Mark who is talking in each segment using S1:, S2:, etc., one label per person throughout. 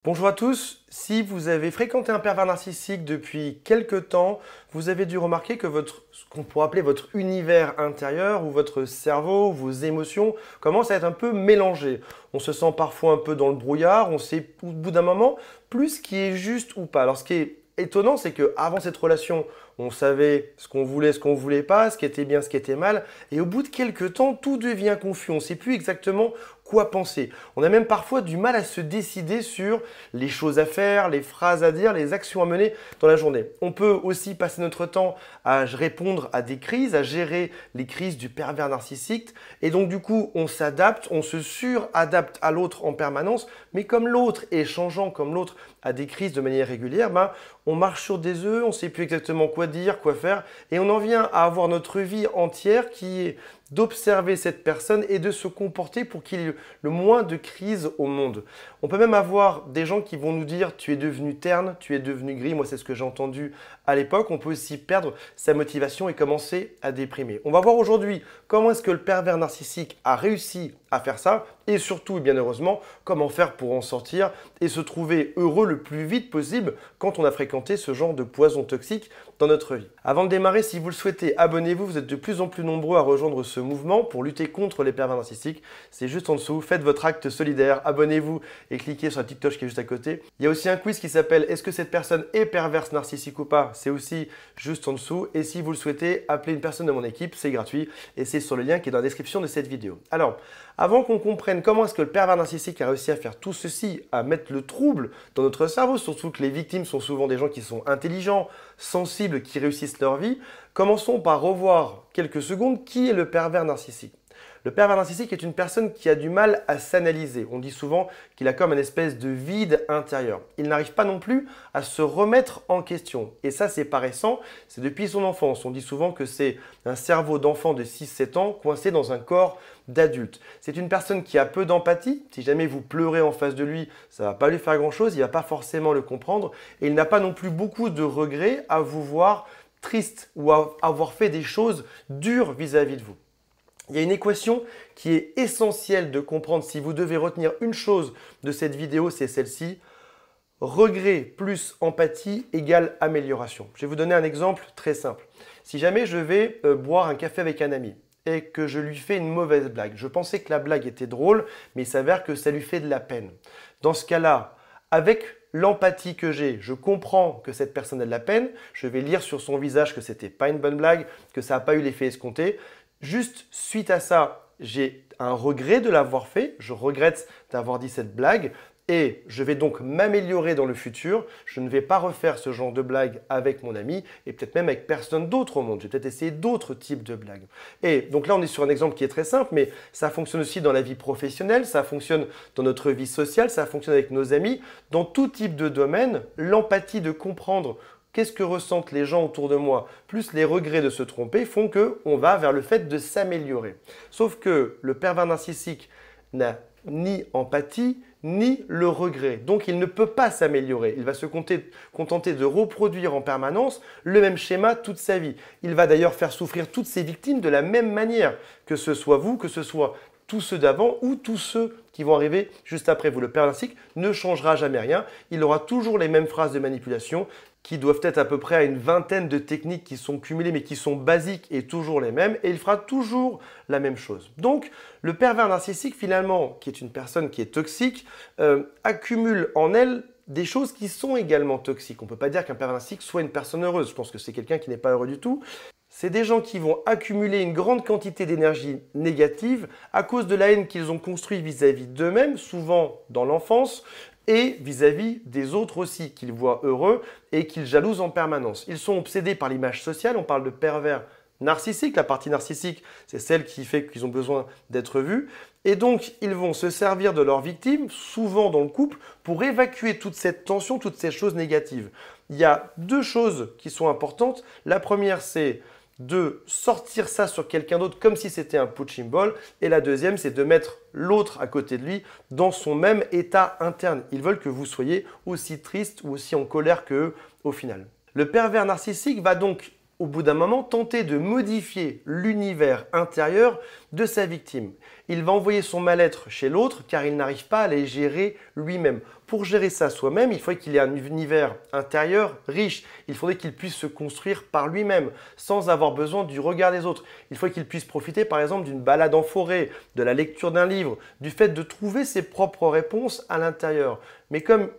S1: Bonjour à tous, si vous avez fréquenté un pervers narcissique depuis quelque temps, vous avez dû remarquer que ce qu'on pourrait appeler votre univers intérieur ou votre cerveau, vos émotions commencent à être un peu mélangés. On se sent parfois un peu dans le brouillard, on sait au bout d'un moment plus ce qui est juste ou pas. Alors ce qui est étonnant, c'est qu'avant cette relation, on savait ce qu'on voulait pas, ce qui était bien, ce qui était mal, et au bout de quelques temps, tout devient confus, on ne sait plus exactement quoi penser. On a même parfois du mal à se décider sur les choses à faire, les phrases à dire, les actions à mener dans la journée. On peut aussi passer notre temps à répondre à des crises, à gérer les crises du pervers narcissique. Et donc du coup, on s'adapte, on se suradapte à l'autre en permanence. Mais comme l'autre est changeant, comme l'autre a des crises de manière régulière, on marche sur des œufs, on ne sait plus exactement quoi dire, quoi faire. Et on en vient à avoir notre vie entière qui est d'observer cette personne et de se comporter pour qu'il y ait le moins de crises au monde. On peut même avoir des gens qui vont nous dire « tu es devenu terne, tu es devenu gris », moi c'est ce que j'ai entendu à l'époque. On peut aussi perdre sa motivation et commencer à déprimer. On va voir aujourd'hui comment est-ce que le pervers narcissique a réussi à faire ça et surtout, et bien heureusement, comment faire pour en sortir et se trouver heureux le plus vite possible quand on a fréquenté ce genre de poison toxique dans notre vie. Avant de démarrer, si vous le souhaitez, abonnez-vous. Vous êtes de plus en plus nombreux à rejoindre ce mouvement pour lutter contre les pervers narcissiques. C'est juste en dessous. Faites votre acte solidaire, abonnez-vous et cliquez sur la petite cloche qui est juste à côté. Il y a aussi un quiz qui s'appelle « Est-ce que cette personne est perverse narcissique ou pas ?» C'est aussi juste en dessous. Et si vous le souhaitez, appelez une personne de mon équipe, c'est gratuit et c'est sur le lien qui est dans la description de cette vidéo. Alors, avant qu'on comprenne comment est-ce que le pervers narcissique a réussi à faire tout ceci, à mettre le trouble dans notre cerveau, surtout que les victimes sont souvent des gens qui sont intelligents, sensibles, qui réussissent leur vie, commençons par revoir quelques secondes qui est le pervers narcissique. Le pervers narcissique est une personne qui a du mal à s'analyser. On dit souvent qu'il a comme une espèce de vide intérieur. Il n'arrive pas non plus à se remettre en question. Et ça, c'est pas récent, c'est depuis son enfance. On dit souvent que c'est un cerveau d'enfant de 6-7 ans coincé dans un corps d'adulte. C'est une personne qui a peu d'empathie. Si jamais vous pleurez en face de lui, ça ne va pas lui faire grand-chose, il ne va pas forcément le comprendre. Et il n'a pas non plus beaucoup de regrets à vous voir triste ou à avoir fait des choses dures vis-à-vis de vous. Il y a une équation qui est essentielle de comprendre si vous devez retenir une chose de cette vidéo, c'est celle-ci. Regret plus empathie égale amélioration. Je vais vous donner un exemple très simple. Si jamais je vais boire un café avec un ami et que je lui fais une mauvaise blague, je pensais que la blague était drôle, mais il s'avère que ça lui fait de la peine. Dans ce cas-là, avec l'empathie que j'ai, je comprends que cette personne a de la peine, je vais lire sur son visage que c'était pas une bonne blague, que ça n'a pas eu l'effet escompté. Juste suite à ça, j'ai un regret de l'avoir fait, je regrette d'avoir dit cette blague et je vais donc m'améliorer dans le futur. Je ne vais pas refaire ce genre de blague avec mon ami et peut-être même avec personne d'autre au monde. Je vais peut-être essayer d'autres types de blagues. Et donc là, on est sur un exemple qui est très simple, mais ça fonctionne aussi dans la vie professionnelle, ça fonctionne dans notre vie sociale, ça fonctionne avec nos amis. Dans tout type de domaine, l'empathie de comprendre qu'est-ce que ressentent les gens autour de moi, plus les regrets de se tromper, font qu'on va vers le fait de s'améliorer. Sauf que le pervers narcissique n'a ni empathie, ni le regret. Donc, il ne peut pas s'améliorer. Il va se contenter de reproduire en permanence le même schéma toute sa vie. Il va d'ailleurs faire souffrir toutes ses victimes de la même manière, que ce soit vous, que ce soit tous ceux d'avant ou tous ceux qui vont arriver juste après vous. Le pervers narcissique ne changera jamais rien. Il aura toujours les mêmes phrases de manipulation qui doivent être à peu près à une vingtaine de techniques qui sont cumulées mais qui sont basiques et toujours les mêmes, et il fera toujours la même chose. Donc, le pervers narcissique, finalement, qui est une personne qui est toxique, accumule en elle des choses qui sont également toxiques. On ne peut pas dire qu'un pervers narcissique soit une personne heureuse. Je pense que c'est quelqu'un qui n'est pas heureux du tout. C'est des gens qui vont accumuler une grande quantité d'énergie négative à cause de la haine qu'ils ont construite vis-à-vis d'eux-mêmes, souvent dans l'enfance, et vis-à-vis des autres aussi, qu'ils voient heureux et qu'ils jalousent en permanence. Ils sont obsédés par l'image sociale, on parle de pervers narcissique. La partie narcissique, c'est celle qui fait qu'ils ont besoin d'être vus. Et donc, ils vont se servir de leurs victimes, souvent dans le couple, pour évacuer toute cette tension, toutes ces choses négatives. Il y a deux choses qui sont importantes. La première, c'est de sortir ça sur quelqu'un d'autre comme si c'était un punching ball. Et la deuxième, c'est de mettre l'autre à côté de lui dans son même état interne. Ils veulent que vous soyez aussi triste ou aussi en colère qu'eux au final. Le pervers narcissique va donc au bout d'un moment, tenter de modifier l'univers intérieur de sa victime. Il va envoyer son mal-être chez l'autre car il n'arrive pas à les gérer lui-même. Pour gérer ça soi-même, il faudrait qu'il ait un univers intérieur riche. Il faudrait qu'il puisse se construire par lui-même sans avoir besoin du regard des autres. Il faudrait qu'il puisse profiter par exemple d'une balade en forêt, de la lecture d'un livre, du fait de trouver ses propres réponses à l'intérieur. Mais comme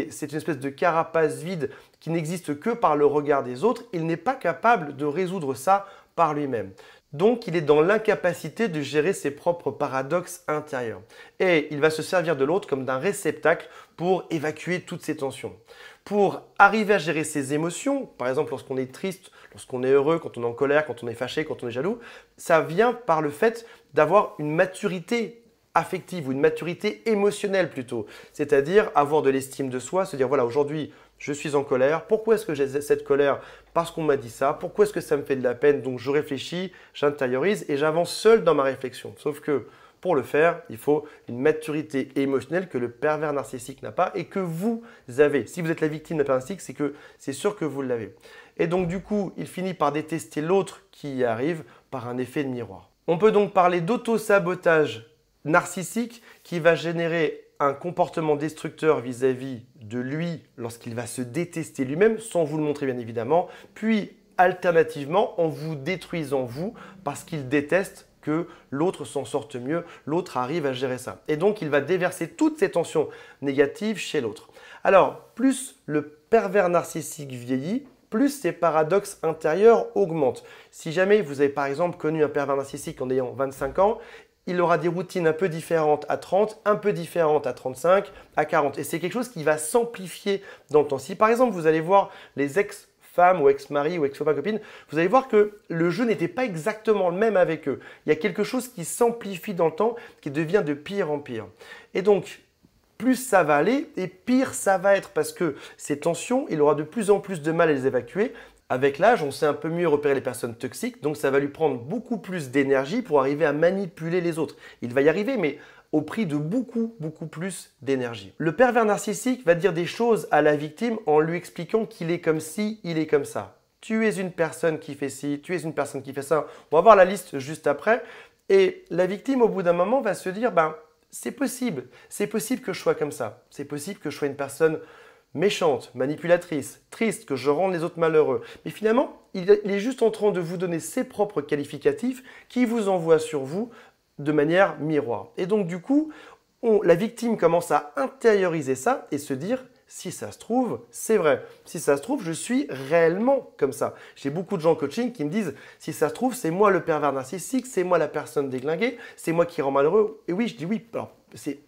S1: c'est une espèce de carapace vide qui n'existe que par le regard des autres, il n'est pas capable de résoudre ça par lui-même. Donc, il est dans l'incapacité de gérer ses propres paradoxes intérieurs. Et il va se servir de l'autre comme d'un réceptacle pour évacuer toutes ces tensions. Pour arriver à gérer ses émotions, par exemple lorsqu'on est triste, lorsqu'on est heureux, quand on est en colère, quand on est fâché, quand on est jaloux, ça vient par le fait d'avoir une maturité affective ou une maturité émotionnelle plutôt. C'est-à-dire avoir de l'estime de soi, se dire voilà, aujourd'hui, je suis en colère. Pourquoi est-ce que j'ai cette colère? Parce qu'on m'a dit ça. Pourquoi est-ce que ça me fait de la peine? Donc je réfléchis, j'intériorise et j'avance seul dans ma réflexion. Sauf que pour le faire, il faut une maturité émotionnelle que le pervers narcissique n'a pas et que vous avez. Si vous êtes la victime d'un pervers narcissique, c'est que c'est sûr que vous l'avez. Et donc du coup, il finit par détester l'autre qui y arrive par un effet de miroir. On peut donc parler d'auto-sabotage narcissique qui va générer un comportement destructeur vis-à-vis de lui lorsqu'il va se détester lui-même, sans vous le montrer bien évidemment, puis alternativement en vous détruisant vous parce qu'il déteste que l'autre s'en sorte mieux, l'autre arrive à gérer ça. Et donc il va déverser toutes ces tensions négatives chez l'autre. Alors, plus le pervers narcissique vieillit, plus ses paradoxes intérieurs augmentent. Si jamais vous avez par exemple connu un pervers narcissique en ayant 25 ans, il aura des routines un peu différentes à 30, un peu différentes à 35, à 40. Et c'est quelque chose qui va s'amplifier dans le temps. Si par exemple, vous allez voir les ex-femmes ou ex-maris ou ex-copains-copines, vous allez voir que le jeu n'était pas exactement le même avec eux. Il y a quelque chose qui s'amplifie dans le temps, qui devient de pire en pire. Et donc, plus ça va aller et pire ça va être parce que ces tensions, il aura de plus en plus de mal à les évacuer. Avec l'âge, on sait un peu mieux repérer les personnes toxiques, donc ça va lui prendre beaucoup plus d'énergie pour arriver à manipuler les autres. Il va y arriver, mais au prix de beaucoup plus d'énergie. Le pervers narcissique va dire des choses à la victime en lui expliquant qu'il est comme ci, il est comme ça. Tu es une personne qui fait ci, tu es une personne qui fait ça. On va voir la liste juste après. Et la victime, au bout d'un moment, va se dire, c'est possible que je sois comme ça. C'est possible que je sois une personne méchante, manipulatrice, triste, que je rende les autres malheureux. Mais finalement, il est juste en train de vous donner ses propres qualificatifs qui vous envoient sur vous de manière miroir. Et donc du coup, la victime commence à intérioriser ça et se dire « si ça se trouve, c'est vrai. Si ça se trouve, je suis réellement comme ça. » J'ai beaucoup de gens en coaching qui me disent « si ça se trouve, c'est moi le pervers narcissique, c'est moi la personne déglinguée, c'est moi qui rend malheureux. » Et oui, je dis oui, alors c'est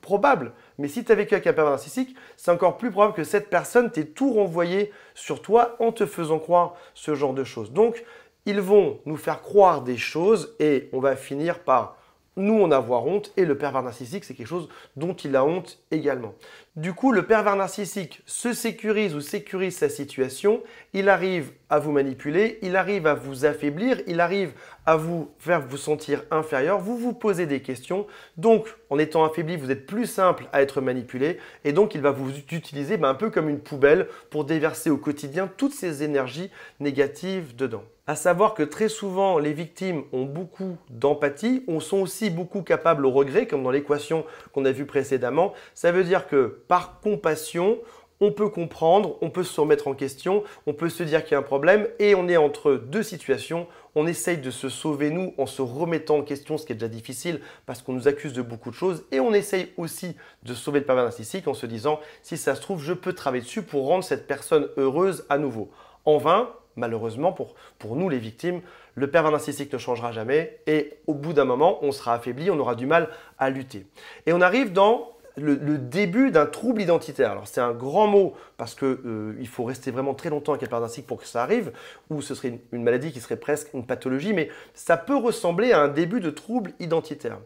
S1: probable, mais si tu as vécu avec un pervers narcissique, c'est encore plus probable que cette personne t'ait tout renvoyé sur toi en te faisant croire ce genre de choses. Donc, ils vont nous faire croire des choses et on va finir par nous en avoir honte et le pervers narcissique, c'est quelque chose dont il a honte également. Du coup, le pervers narcissique se sécurise ou sécurise sa situation, il arrive à vous manipuler, il arrive à vous affaiblir, il arrive à vous faire vous sentir inférieur, vous vous posez des questions, donc en étant affaibli, vous êtes plus simple à être manipulé et donc il va vous utiliser un peu comme une poubelle pour déverser au quotidien toutes ces énergies négatives dedans. À savoir que très souvent, les victimes ont beaucoup d'empathie, sont aussi beaucoup capables au regret, comme dans l'équation qu'on a vue précédemment. Ça veut dire que par compassion, on peut comprendre, on peut se remettre en question, on peut se dire qu'il y a un problème et on est entre deux situations. On essaye de se sauver nous en se remettant en question, ce qui est déjà difficile parce qu'on nous accuse de beaucoup de choses. Et on essaye aussi de sauver le pervers narcissique en se disant si ça se trouve, je peux travailler dessus pour rendre cette personne heureuse à nouveau. En vain, malheureusement pour nous les victimes, le pervers narcissique ne changera jamais et au bout d'un moment, on sera affaibli, on aura du mal à lutter. Et on arrive dans le début d'un trouble identitaire. Alors c'est un grand mot parce qu'il faut rester vraiment très longtemps avec un pervers narcissique pour que ça arrive, ou ce serait une maladie qui serait presque une pathologie, mais ça peut ressembler à un début de trouble identitaire.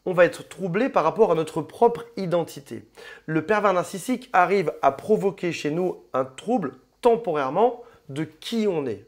S1: On va être troublé par rapport à notre propre identité. Le pervers narcissique arrive à provoquer chez nous un trouble temporairement de qui on est.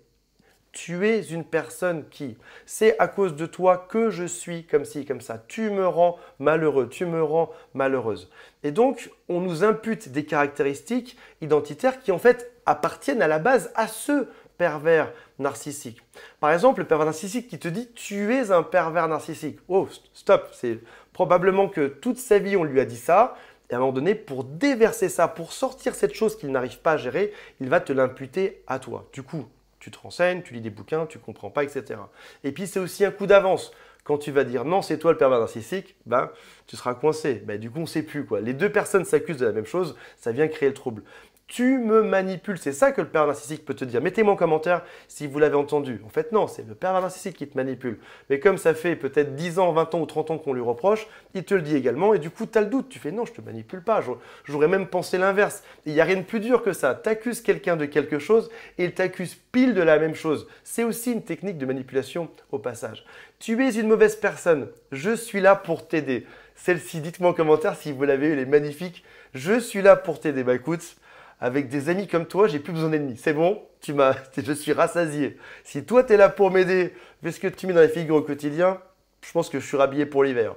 S1: Tu es une personne qui, c'est à cause de toi que je suis comme ci, comme ça. Tu me rends malheureux, tu me rends malheureuse. Et donc, on nous impute des caractéristiques identitaires qui en fait appartiennent à la base à ce pervers narcissique. Par exemple, le pervers narcissique qui te dit « tu es un pervers narcissique ». Oh, stop, c'est probablement que toute sa vie on lui a dit ça. Et à un moment donné, pour déverser ça, pour sortir cette chose qu'il n'arrive pas à gérer, il va te l'imputer à toi. Du coup, tu te renseignes, tu lis des bouquins, tu ne comprends pas, etc. Et puis, c'est aussi un coup d'avance. Quand tu vas dire non, c'est toi le pervers narcissique, ben, tu seras coincé. Ben, du coup, on ne sait plus, quoi. Les deux personnes s'accusent de la même chose, ça vient créer le trouble. Tu me manipules, c'est ça que le pervers narcissique peut te dire. Mettez-moi en commentaire si vous l'avez entendu. En fait, non, c'est le pervers narcissique qui te manipule. Mais comme ça fait peut-être 10 ans, 20 ans ou 30 ans qu'on lui reproche, il te le dit également et du coup, tu as le doute. Tu fais non, je ne te manipule pas. J'aurais même pensé l'inverse. Il n'y a rien de plus dur que ça. Tu accuses quelqu'un de quelque chose et il t'accuse pile de la même chose. C'est aussi une technique de manipulation au passage. Tu es une mauvaise personne. Je suis là pour t'aider. Celle-ci, dites-moi en commentaire si vous l'avez eu, elle est magnifique. Je suis là pour t'aider. Bah écoute, avec des amis comme toi, j'ai plus besoin d'ennemis. C'est bon, je suis rassasié. Si toi, tu es là pour m'aider, vu ce que tu mets dans les figures au quotidien, je pense que je suis rhabillé pour l'hiver.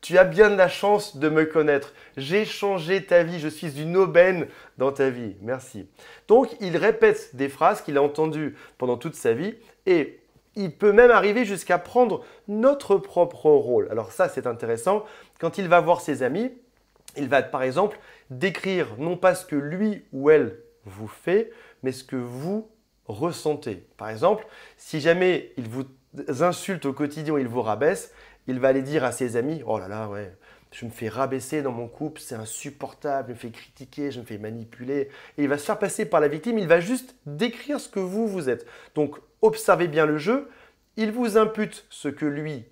S1: Tu as bien de la chance de me connaître. J'ai changé ta vie. Je suis une aubaine dans ta vie. Merci. Donc, il répète des phrases qu'il a entendues pendant toute sa vie et il peut même arriver jusqu'à prendre notre propre rôle. Alors ça, c'est intéressant. Quand il va voir ses amis, il va par exemple décrire non pas ce que lui ou elle vous fait, mais ce que vous ressentez. Par exemple, si jamais il vous insulte au quotidien, il vous rabaisse, il va aller dire à ses amis « Oh là là, ouais, je me fais rabaisser dans mon couple, c'est insupportable, je me fais critiquer, je me fais manipuler. » Et il va se faire passer par la victime, il va juste décrire ce que vous êtes. Donc, observez bien le jeu, il vous impute ce que lui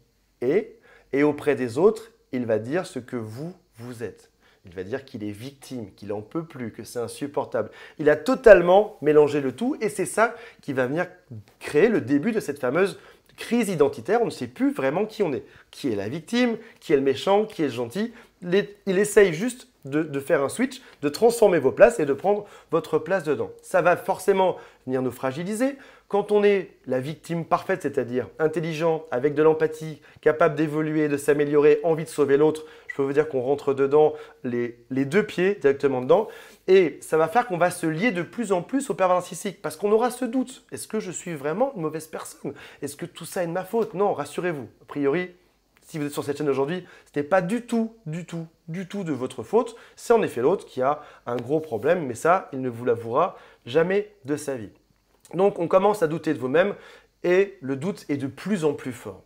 S1: est, et auprès des autres, il va dire ce que vous êtes. Il va dire qu'il est victime, qu'il n'en peut plus, que c'est insupportable. Il a totalement mélangé le tout et c'est ça qui va venir créer le début de cette fameuse crise identitaire. On ne sait plus vraiment qui on est. Qui est la victime, qui est le méchant, qui est le gentil. Il essaye juste de faire un switch, de transformer vos places et de prendre votre place dedans. Ça va forcément venir nous fragiliser. Quand on est la victime parfaite, c'est-à-dire intelligent, avec de l'empathie, capable d'évoluer, de s'améliorer, envie de sauver l'autre, je peux vous dire qu'on rentre dedans les deux pieds directement dedans. Et ça va faire qu'on va se lier de plus en plus au pervers narcissique parce qu'on aura ce doute. Est-ce que je suis vraiment une mauvaise personne? Est-ce que tout ça est de ma faute? Non, rassurez-vous. A priori, si vous êtes sur cette chaîne aujourd'hui, ce n'est pas du tout de votre faute. C'est en effet l'autre qui a un gros problème, mais ça, il ne vous l'avouera jamais de sa vie. Donc, on commence à douter de vous-même et le doute est de plus en plus fort.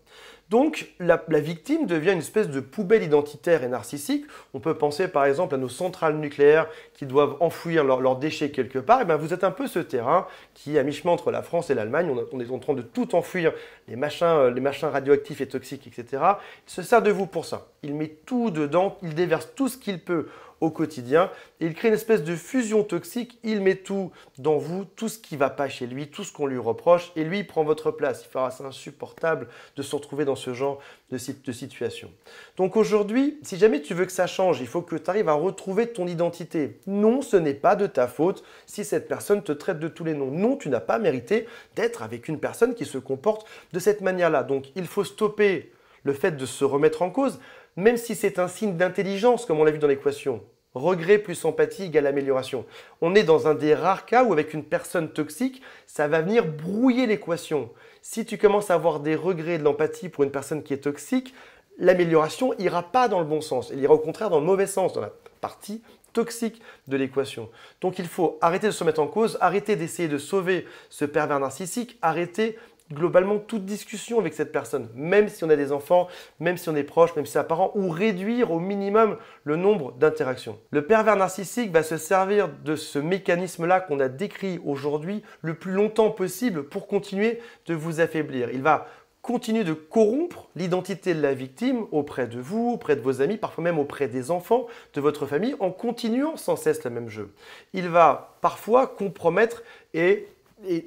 S1: Donc, la victime devient une espèce de poubelle identitaire et narcissique. On peut penser par exemple à nos centrales nucléaires qui doivent enfouir leurs déchets quelque part. Et bien, vous êtes un peu ce terrain qui est à mi-chemin entre la France et l'Allemagne. On est en train de tout enfouir, les machins radioactifs et toxiques, etc. Il se sert de vous pour ça. Il met tout dedans, il déverse tout ce qu'il peut au quotidien et il crée une espèce de fusion toxique. Il met tout dans vous, tout ce qui ne va pas chez lui, tout ce qu'on lui reproche et lui il prend votre place. Il fera c'est insupportable de se retrouver dans ce genre de situation. Donc aujourd'hui, si jamais tu veux que ça change, il faut que tu arrives à retrouver ton identité. Non, ce n'est pas de ta faute si cette personne te traite de tous les noms. Non, tu n'as pas mérité d'être avec une personne qui se comporte de cette manière-là. Donc il faut stopper le fait de se remettre en cause, même si c'est un signe d'intelligence, comme on l'a vu dans l'équation. Regret plus empathie égale amélioration. On est dans un des rares cas où avec une personne toxique, ça va venir brouiller l'équation. Si tu commences à avoir des regrets et de l'empathie pour une personne qui est toxique, l'amélioration n'ira pas dans le bon sens. Elle ira au contraire dans le mauvais sens, dans la partie toxique de l'équation. Donc il faut arrêter de se mettre en cause, arrêter d'essayer de sauver ce pervers narcissique, arrêter globalement toute discussion avec cette personne, même si on a des enfants, même si on est proche, même si c'est un parent, ou réduire au minimum le nombre d'interactions. Le pervers narcissique va se servir de ce mécanisme-là qu'on a décrit aujourd'hui le plus longtemps possible pour continuer de vous affaiblir. Il va continuer de corrompre l'identité de la victime auprès de vous, auprès de vos amis, parfois même auprès des enfants de votre famille, en continuant sans cesse le même jeu. Il va parfois compromettre et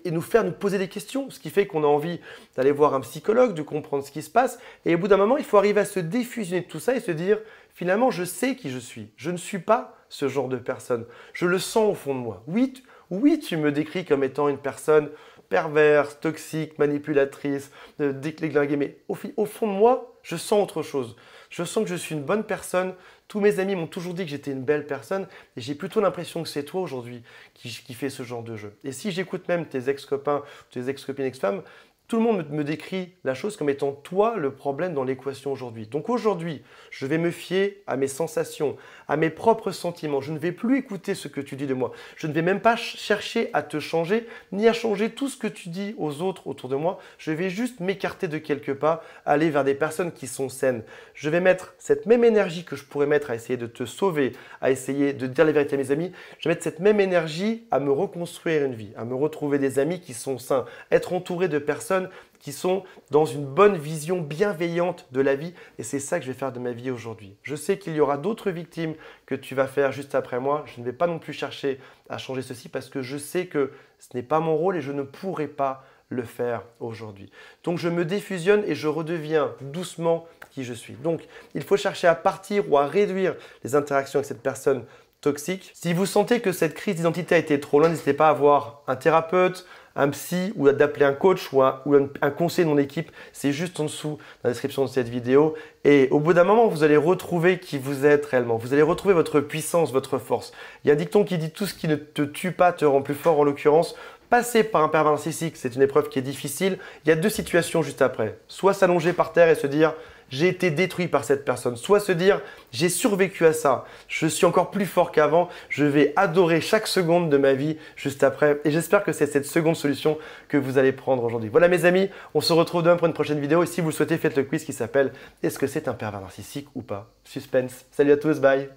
S1: nous faire nous poser des questions, ce qui fait qu'on a envie d'aller voir un psychologue, de comprendre ce qui se passe. Et au bout d'un moment, il faut arriver à se défusionner de tout ça et se dire « Finalement, je sais qui je suis. Je ne suis pas ce genre de personne. Je le sens au fond de moi. Oui, tu me décris comme étant une personne perverse, toxique, manipulatrice, déglinguée, mais au fond de moi, je sens autre chose. Je sens que je suis une bonne personne. Tous mes amis m'ont toujours dit que j'étais une belle personne et j'ai plutôt l'impression que c'est toi aujourd'hui qui fais ce genre de jeu. Et si j'écoute même tes ex-copains, tes ex-copines, ex-femmes, tout le monde me décrit la chose comme étant toi le problème dans l'équation aujourd'hui. Donc aujourd'hui, je vais me fier à mes sensations, à mes propres sentiments. Je ne vais plus écouter ce que tu dis de moi. Je ne vais même pas chercher à te changer, ni à changer tout ce que tu dis aux autres autour de moi. Je vais juste m'écarter de quelques pas, aller vers des personnes qui sont saines. Je vais mettre cette même énergie que je pourrais mettre à essayer de te sauver, à essayer de dire la vérité à mes amis. Je vais mettre cette même énergie à me reconstruire une vie, à me retrouver des amis qui sont sains, être entouré de personnes qui sont dans une bonne vision bienveillante de la vie et c'est ça que je vais faire de ma vie aujourd'hui. Je sais qu'il y aura d'autres victimes que tu vas faire juste après moi. Je ne vais pas non plus chercher à changer ceci parce que je sais que ce n'est pas mon rôle et je ne pourrai pas le faire aujourd'hui. Donc je me défusionne et je redeviens doucement qui je suis. Donc il faut chercher à partir ou à réduire les interactions avec cette personne toxique. Si vous sentez que cette crise d'identité a été trop longue, n'hésitez pas à voir un thérapeute, un psy ou d'appeler un coach ou un conseiller de mon équipe. C'est juste en dessous dans la description de cette vidéo. Et au bout d'un moment, vous allez retrouver qui vous êtes réellement. Vous allez retrouver votre puissance, votre force. Il y a un dicton qui dit tout ce qui ne te tue pas te rend plus fort. En l'occurrence, passer par un pervers narcissique, c'est une épreuve qui est difficile. Il y a deux situations juste après. Soit s'allonger par terre et se dire « j'ai été détruit par cette personne », soit se dire « j'ai survécu à ça, je suis encore plus fort qu'avant, je vais adorer chaque seconde de ma vie juste après ». Et j'espère que c'est cette seconde solution que vous allez prendre aujourd'hui. Voilà mes amis, on se retrouve demain pour une prochaine vidéo. Et si vous le souhaitez, faites le quiz qui s'appelle « Est-ce que c'est un pervers narcissique ou pas ?» Suspense. Salut à tous, bye.